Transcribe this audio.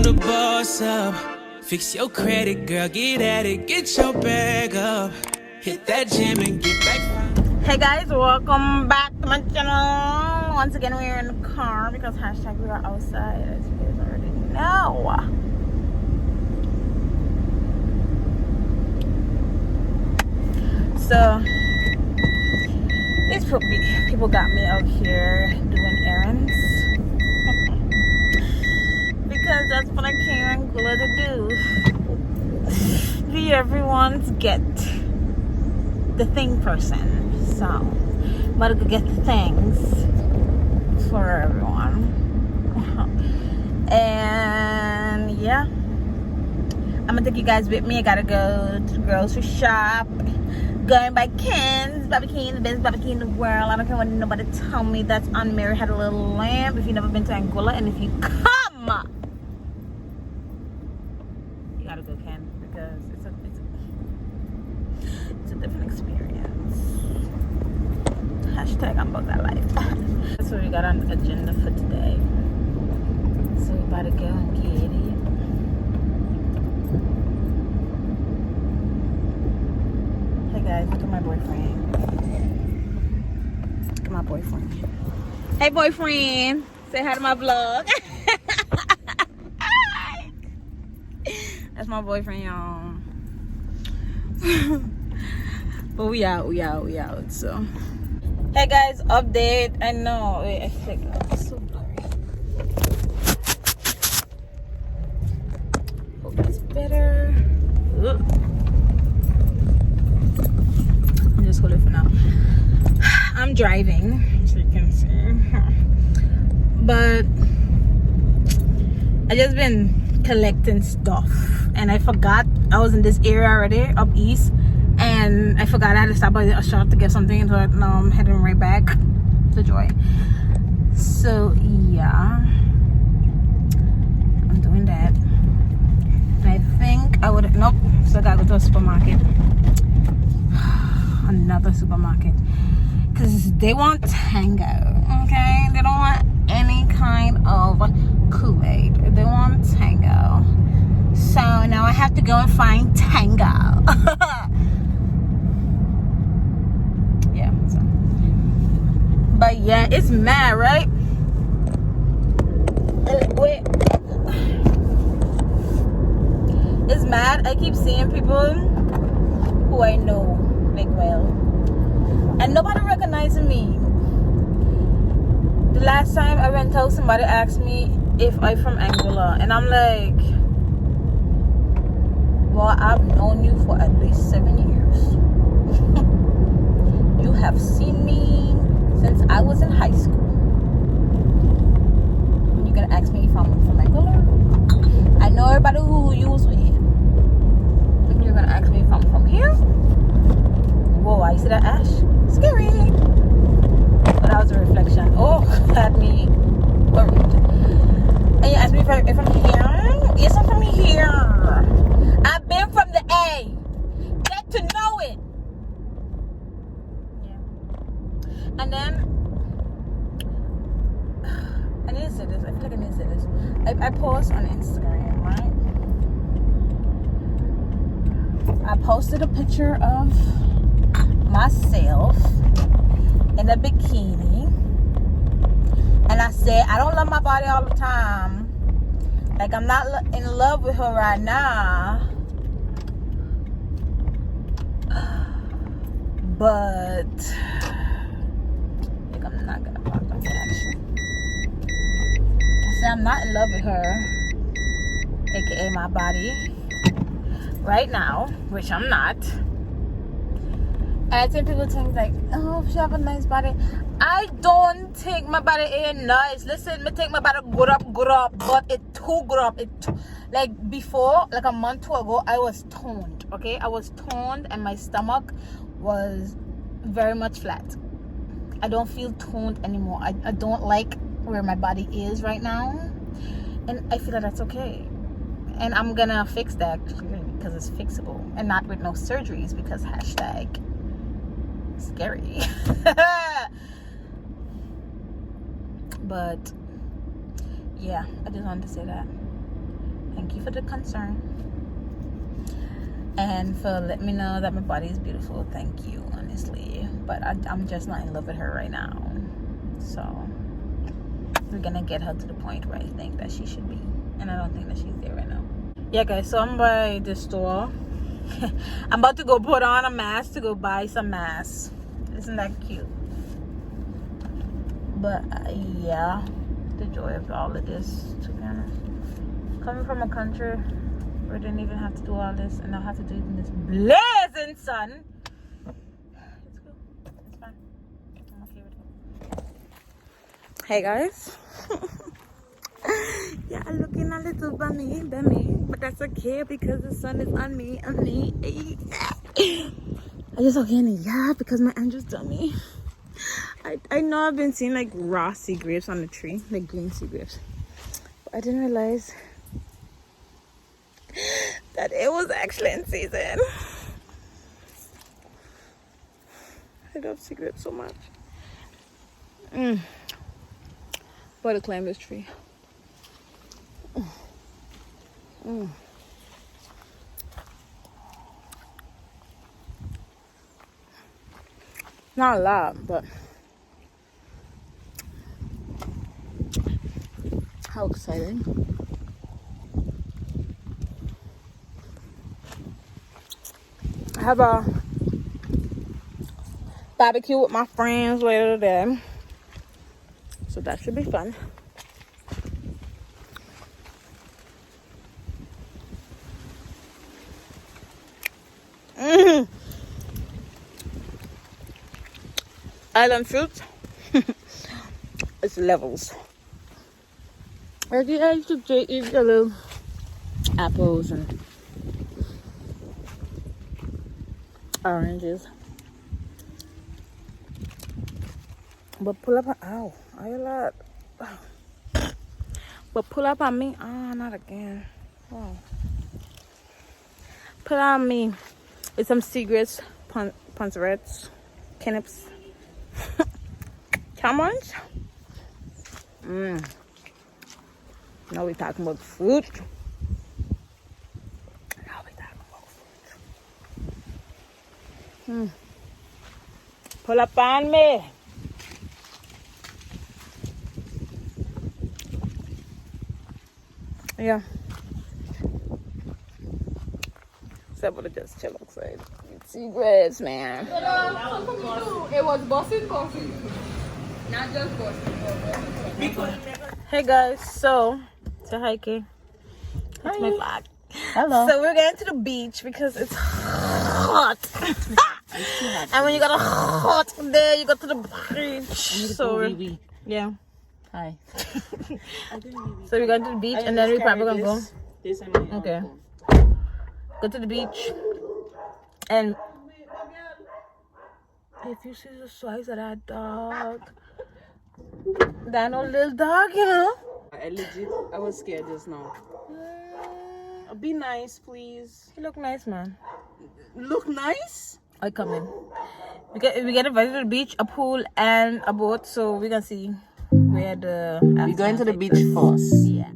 the boss up. Fix your credit, girl, get at it, get your bag up. Hit that gym and get back. Hey guys, welcome back to my channel. Once again, we're in the car because hashtag we are outside, as you guys already know. So these people got me out here doing errands because that's what I came in Angola to do. Be everyone's get the thing person. So I'm about to go get the things for everyone. And yeah, I'm gonna take you guys with me. I gotta go to the grocery shop, going by Ken's, BBQ, the best BBQ in the world. I don't care what nobody tell me. That's on Mary Had a Little Lamb. If you've never been to Angola, and if you come, you gotta go Ken, because it's a different experience. Hashtag I'm about that life. That's what we got on the agenda for today. So we about to go and get it. Hey guys, look at my boyfriend. Look at my boyfriend. Hey boyfriend, say hi to my vlog. That's my boyfriend, y'all. But we out. So hey guys, update. I know. Wait, I think it's so blurry. Hope that's better. Ugh. I'm just holding for now. I'm driving, so you can see. But I just been collecting stuff, and I forgot I was in this area already up east, and I forgot I had to stop by a shop to get something, so now I'm heading right back to Joy. So yeah, I'm doing that, and I think I would so I gotta go to a supermarket, another supermarket, because they want Tango. Okay, they don't want any kind of Kool-Aid. They want Tango. So now I have to go and find Tango. Yeah. So. But yeah, it's mad, right? Wait. It's mad. I keep seeing people who I know like well, and nobody recognizing me. The last time I went out, somebody asked me if I'm from Angola, and I'm like, well, I've known you for at least 7 years. You have seen me since I was in high school. You're gonna ask me if I'm from Angola? I know everybody who you was with. And you're gonna ask me if I'm from here? Whoa, I see that ash? Scary. But that was a reflection. Oh, had me worried. And you asked me if I'm here? Yes, I'm from here. I've been from the A. Get to know it. Yeah. And then I need to say this. I feel like I need to say this. I post on Instagram, right? I posted a picture of myself in a bikini, and I said I don't love my body all the time. Like, I'm not in love with her right now, but like, I'm not gonna block them action. I said I'm not in love with her, aka my body, right now, which I'm not. And I think people think like, oh, she have a nice body. I don't think my body ain't nice. Listen, me think my body good up, but it too good up. Like before, like a month ago, I was toned. Okay, I was toned, and my stomach was very much flat. I don't feel toned anymore. I don't like where my body is right now, and I feel that that's okay. And I'm gonna fix that because it's fixable, and not with no surgeries, because hashtag scary. But yeah, I just wanted to say that. Thank you for the concern. And for letting me know that my body is beautiful. Thank you, honestly. But I'm just not in love with her right now. So we're gonna get her to the point where I think that she should be. And I don't think that she's there right now. Yeah, guys, so I'm by the store. I'm about to go put on a mask to go buy some masks. Isn't that cute? But yeah, the joy of all of this, to be honest. Coming from a country where I didn't even have to do all this, and I have to do it in this blazing sun. It's cool. It's fine. I'm okay with it. Hey guys. Yeah, I'm looking a little bummy, but that's okay because the sun is on me. I just okay, yeah, because my Andrew's dummy. I know I've been seeing like raw sea grapes on the tree, like green sea grapes, but I didn't realize that it was actually in season. I love sea grapes so much. But to climb this tree. Not a lot, but how exciting. I have a barbecue with my friends later today, so that should be fun. Island fruit. It's levels. I used to eat the little apples and oranges. But pull up on, ow, I a lot. But pull up on me, not again. Wow. Pull on me with some secrets, poncerettes, kennips, tamarind. Now we're talking about fruit. Pull up on me. Yeah. Somebody just chill outside. Secrets, man. It was busted coffee. Not just busted. Hey guys, so say hi, Kay. That's my flag. Hello. So we're going to the beach because it's hot. And when you got a hot day, you go to the beach. So yeah. Hi. So we're going to the beach and then we're probably gonna go. Okay. Go to the beach. And if you see the size of that dog, that no little dog, you know. I was scared just now. Be nice, please. You look nice, man. Look nice? I come in. We get invited to the beach, a pool, and a boat. So we're gonna see where the. We're going to the beach first. Yeah.